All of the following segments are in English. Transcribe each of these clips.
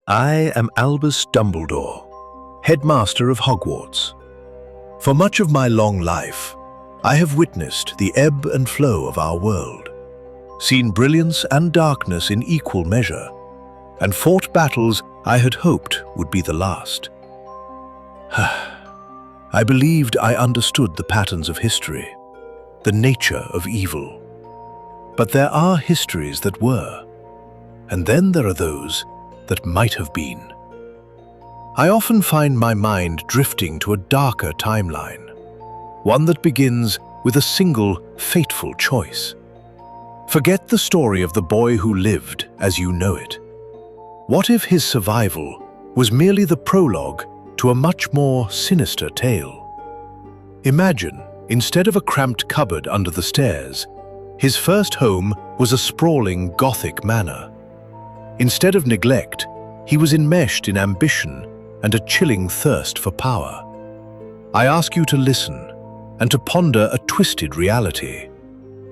I am Albus Dumbledore, headmaster of Hogwarts. For much of my long life, I have witnessed the ebb and flow of our world, seen brilliance and darkness in equal measure, and fought battles I had hoped would be the last. I believed I understood the patterns of history, the nature of evil. But there are histories that were, and then there are those that might have been. I often find my mind drifting to a darker timeline, one that begins with a single fateful choice. Forget the story of the boy who lived as you know it. What if his survival was merely the prologue to a much more sinister tale? Imagine, instead of a cramped cupboard under the stairs, his first home was a sprawling Gothic manor. Instead of neglect, he was enmeshed in ambition and a chilling thirst for power. I ask you to listen and to ponder a twisted reality,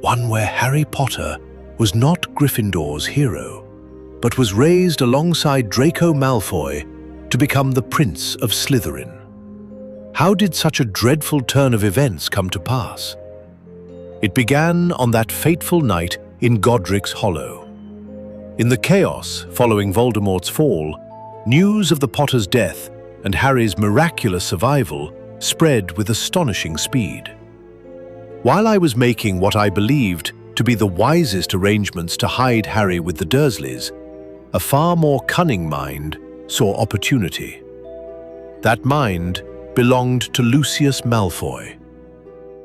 one where Harry Potter was not Gryffindor's hero, but was raised alongside Draco Malfoy to become the Prince of Slytherin. How did such a dreadful turn of events come to pass? It began on that fateful night in Godric's Hollow. In the chaos following Voldemort's fall, news of the Potter's death and Harry's miraculous survival spread with astonishing speed. While I was making what I believed to be the wisest arrangements to hide Harry with the Dursleys, a far more cunning mind saw opportunity. That mind belonged to Lucius Malfoy.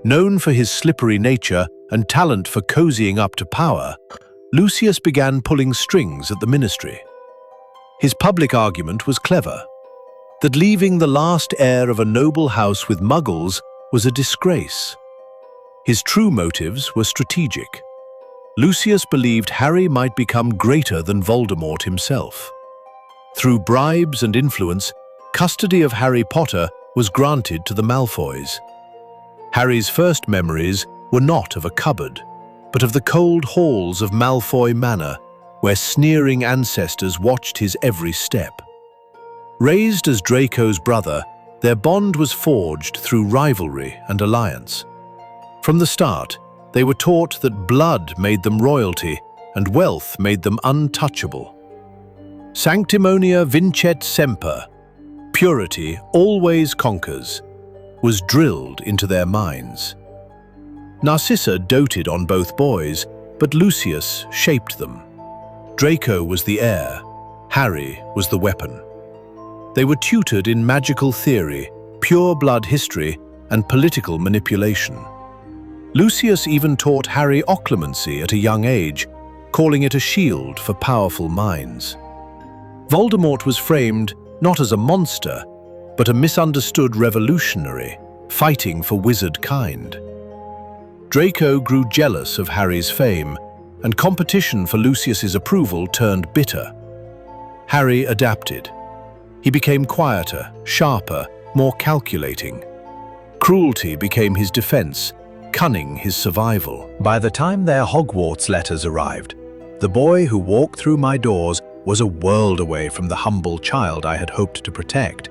Known for his slippery nature and talent for cozying up to power, Lucius began pulling strings at the ministry. His public argument was clever, that leaving the last heir of a noble house with muggles was a disgrace. His true motives were strategic. Lucius believed Harry might become greater than Voldemort himself. Through bribes and influence, custody of Harry Potter was granted to the Malfoys. Harry's first memories were not of a cupboard, but of the cold halls of Malfoy Manor, where sneering ancestors watched his every step. Raised as Draco's brother, their bond was forged through rivalry and alliance. From the start, they were taught that blood made them royalty and wealth made them untouchable. Sanctimonia vincet semper, purity always conquers, was drilled into their minds. Narcissa doted on both boys, but Lucius shaped them. Draco was the heir, Harry was the weapon. They were tutored in magical theory, pure blood history, and political manipulation. Lucius even taught Harry occlumency at a young age, calling it a shield for powerful minds. Voldemort was framed not as a monster, but a misunderstood revolutionary, fighting for wizard kind. Draco grew jealous of Harry's fame, and competition for Lucius's approval turned bitter. Harry adapted. He became quieter, sharper, more calculating. Cruelty became his defense, cunning his survival. By the time their Hogwarts letters arrived, the boy who walked through my doors was a world away from the humble child I had hoped to protect.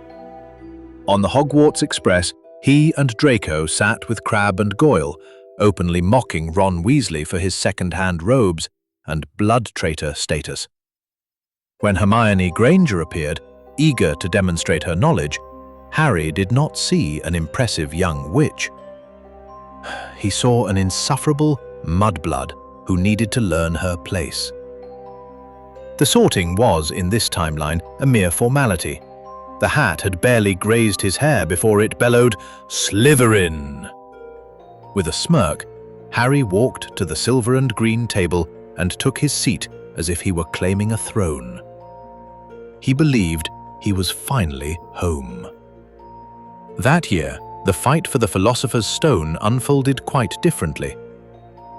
On the Hogwarts Express, he and Draco sat with Crabbe and Goyle, openly mocking Ron Weasley for his second-hand robes and blood traitor status. When Hermione Granger appeared, eager to demonstrate her knowledge, Harry did not see an impressive young witch. He saw an insufferable mudblood who needed to learn her place. The sorting was, in this timeline, a mere formality. The hat had barely grazed his hair before it bellowed, "Slytherin!" With a smirk, Harry walked to the silver and green table and took his seat as if he were claiming a throne. He believed he was finally home. That year, the fight for the Philosopher's Stone unfolded quite differently.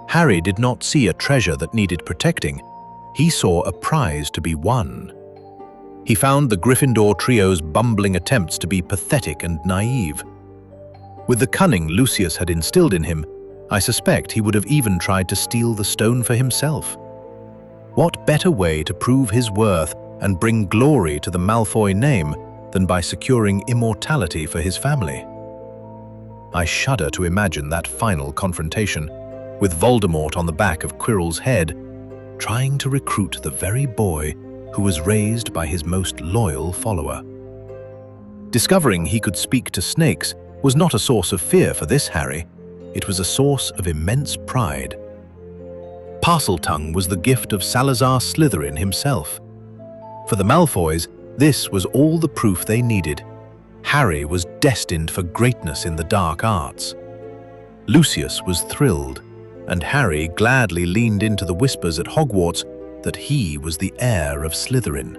Harry did not see a treasure that needed protecting. He saw a prize to be won. He found the Gryffindor trio's bumbling attempts to be pathetic and naive. With the cunning Lucius had instilled in him, I suspect he would have even tried to steal the stone for himself. What better way to prove his worth and bring glory to the Malfoy name than by securing immortality for his family. I shudder to imagine that final confrontation, with Voldemort on the back of Quirrell's head, trying to recruit the very boy who was raised by his most loyal follower. Discovering he could speak to snakes was not a source of fear for this Harry, it was a source of immense pride. Parseltongue was the gift of Salazar Slytherin himself. For the Malfoys, this was all the proof they needed. Harry was destined for greatness in the dark arts. Lucius was thrilled, and Harry gladly leaned into the whispers at Hogwarts that he was the heir of Slytherin.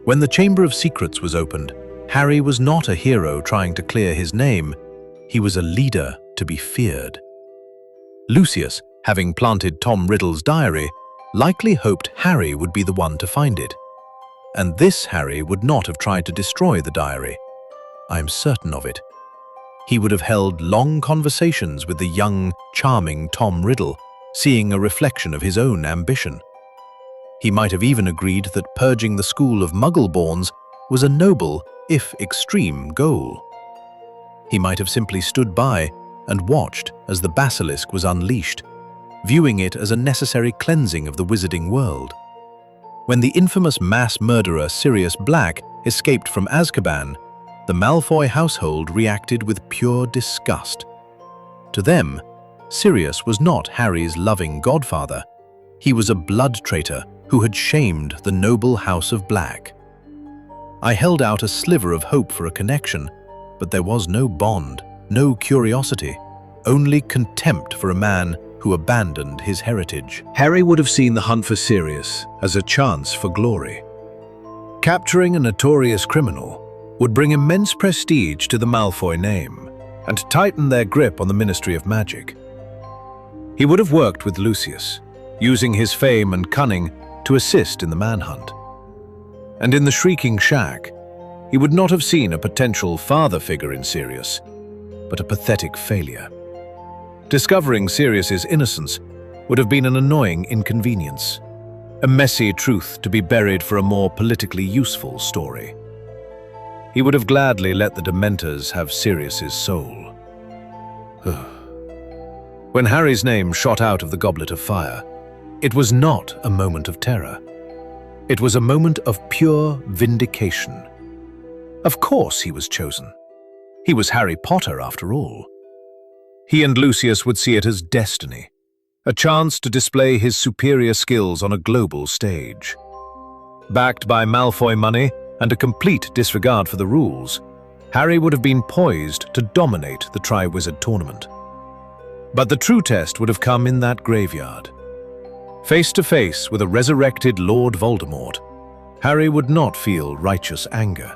When the Chamber of Secrets was opened, Harry was not a hero trying to clear his name, he was a leader to be feared. Lucius, having planted Tom Riddle's diary, likely hoped Harry would be the one to find it. And this Harry would not have tried to destroy the diary. I am certain of it. He would have held long conversations with the young, charming Tom Riddle, seeing a reflection of his own ambition. He might have even agreed that purging the school of Muggleborns was a noble, if extreme, goal. He might have simply stood by and watched as the basilisk was unleashed, viewing it as a necessary cleansing of the wizarding world. When the infamous mass murderer Sirius Black escaped from Azkaban, the Malfoy household reacted with pure disgust. To them, Sirius was not Harry's loving godfather. He was a blood traitor who had shamed the noble House of Black. I held out a sliver of hope for a connection, but there was no bond, no curiosity, only contempt for a man who abandoned his heritage. Harry would have seen the hunt for Sirius as a chance for glory. Capturing a notorious criminal would bring immense prestige to the Malfoy name and tighten their grip on the Ministry of Magic. He would have worked with Lucius, using his fame and cunning to assist in the manhunt. And in the Shrieking Shack, he would not have seen a potential father figure in Sirius, but a pathetic failure. Discovering Sirius's innocence would have been an annoying inconvenience, a messy truth to be buried for a more politically useful story. He would have gladly let the Dementors have Sirius's soul. When Harry's name shot out of the Goblet of Fire, it was not a moment of terror. It was a moment of pure vindication. Of course he was chosen. He was Harry Potter, after all. He and Lucius would see it as destiny, a chance to display his superior skills on a global stage. Backed by Malfoy money and a complete disregard for the rules, Harry would have been poised to dominate the Triwizard Tournament. But the true test would have come in that graveyard. Face to face with a resurrected Lord Voldemort, Harry would not feel righteous anger.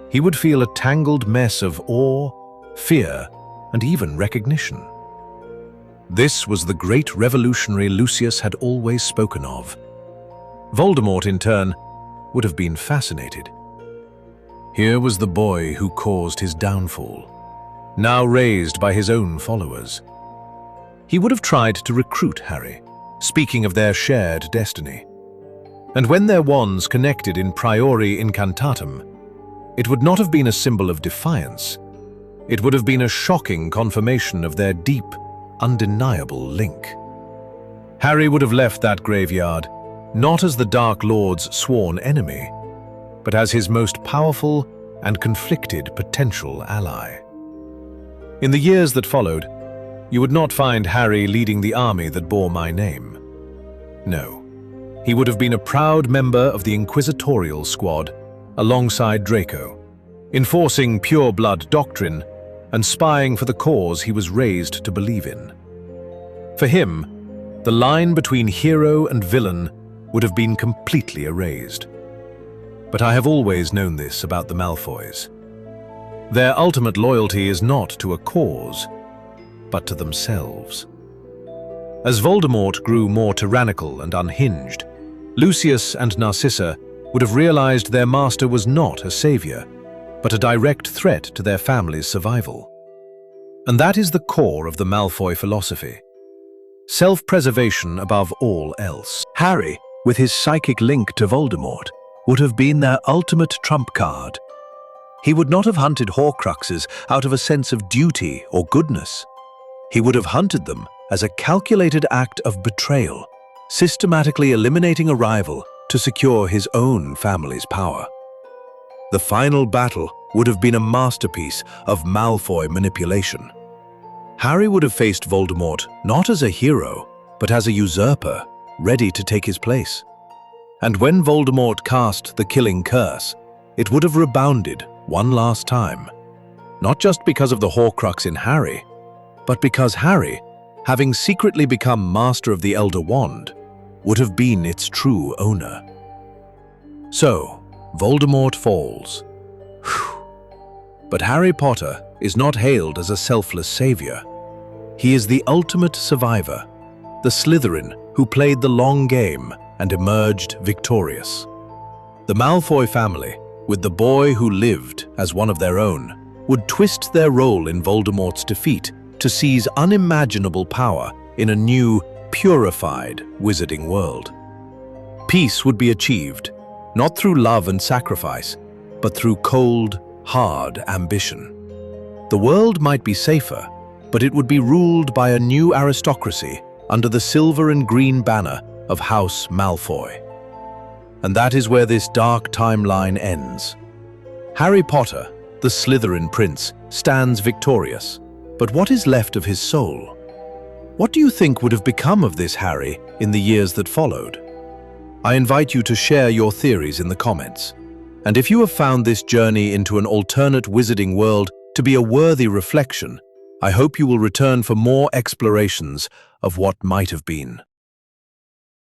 He would feel a tangled mess of awe, fear, and even recognition. This was the great revolutionary Lucius had always spoken of. Voldemort, in turn, would have been fascinated. Here was the boy who caused his downfall, now raised by his own followers. He would have tried to recruit Harry, speaking of their shared destiny. And when their wands connected in priori incantatem, it would not have been a symbol of defiance. It would have been a shocking confirmation of their deep, undeniable link. Harry would have left that graveyard not as the Dark Lord's sworn enemy, but as his most powerful and conflicted potential ally. In the years that followed, you would not find Harry leading the army that bore my name. No, he would have been a proud member of the Inquisitorial Squad alongside Draco, enforcing pure-blood doctrine and spying for the cause he was raised to believe in. For him, the line between hero and villain would have been completely erased. But I have always known this about the Malfoys. Their ultimate loyalty is not to a cause, but to themselves. As Voldemort grew more tyrannical and unhinged, Lucius and Narcissa would have realized their master was not a savior, but a direct threat to their family's survival. And that is the core of the Malfoy philosophy. Self-preservation above all else. Harry, with his psychic link to Voldemort, would have been their ultimate trump card. He would not have hunted Horcruxes out of a sense of duty or goodness. He would have hunted them as a calculated act of betrayal, systematically eliminating a rival to secure his own family's power. The final battle would have been a masterpiece of Malfoy manipulation. Harry would have faced Voldemort not as a hero, but as a usurper, ready to take his place. And when Voldemort cast the killing curse, it would have rebounded one last time, not just because of the Horcrux in Harry, but because Harry, having secretly become master of the Elder Wand, would have been its true owner. So, Voldemort falls. But Harry Potter is not hailed as a selfless savior. He is the ultimate survivor, the Slytherin who played the long game and emerged victorious. The Malfoy family, with the boy who lived as one of their own, would twist their role in Voldemort's defeat to seize unimaginable power in a new, purified wizarding world. Peace would be achieved, not through love and sacrifice, but through cold, hard ambition. The world might be safer, but it would be ruled by a new aristocracy under the silver and green banner of House Malfoy. And that is where this dark timeline ends. Harry Potter, the Slytherin prince, stands victorious. But what is left of his soul? What do you think would have become of this Harry in the years that followed? I invite you to share your theories in the comments. And if you have found this journey into an alternate wizarding world to be a worthy reflection, I hope you will return for more explorations of what might have been.